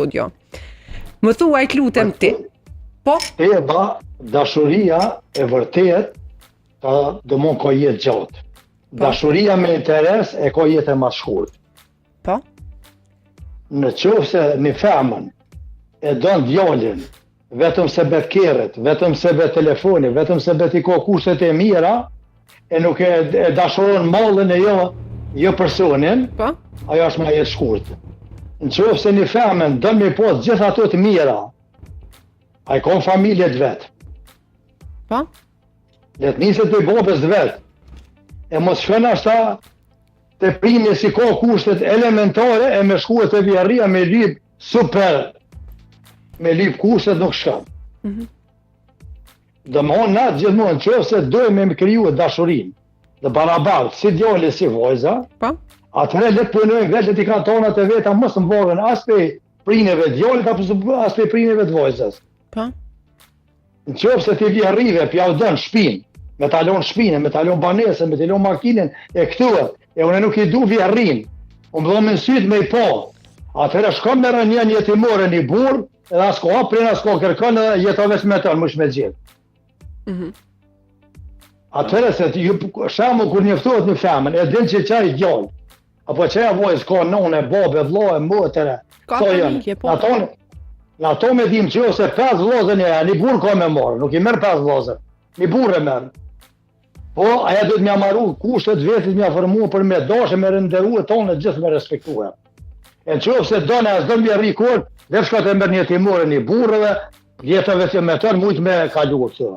studio. Më thuaj lutem ti. Po? Dashuria e vërtet dëmon ka jetë gjatë. Dashuria me interes e ka jetë e më shkurt. Po? Në qoftë se një femën e don djalin vetëm se bet kerret, vetëm se bet telefoni, vetëm se bet i ka kushtet e mira, e nuk e dashuron mallin e jo personin, po? Ajo është më jetë shkurt. Në qoftë se një femën don me pas gjithë ato të mira, ai ka familje të vet. Po? Le të niset të babës të vet. E mos shkon ashta te prindi si ka kushtet elementare e me shkuet e vjarria me lyp super. Me lyp kushtet nuk shkon. Domthon na gjithmonë nëse dojmë me kriju dashurinë, të barabartë, si djali si vajza, po? Atëherë le të punojmë vetë ti kantonat e veta mos mbarën as pe prinëve të djalit apo as pe prinëve të vajzës. Po? Nëse ti vjarrive pja u dën shtëpinë, me talon shtëpinë, me talon banesën, me talon makinën e këtu, e unë nuk i du vjarrin. Unë më dhomë në sytë me i po. Atëherë shkon me rënjën jetimore një burr, edhe as ka prin, as ka kërkon, edhe jetove me tënë, mësh me gjithë. Atëherë se shamu kur njoftohet një femën, e din që qaj gjallë, apo qaj vojës ka none, babe, vllai, motere. Ka familje, po. Në ato me dim që ose 5 vllazën e një burr ka me marrë, nuk i merr 5 vllazën, një burr e merr. Po, aja duhet m'ja marru kushtet vetit m'ja formu për me dashë, me rënderu e tonë gjithë me respektuar. E në qofë se done as do m'ja rikor, dhe shka të mërë një timore një burrëve, jetëve që me tërë mujtë me kalu këtë.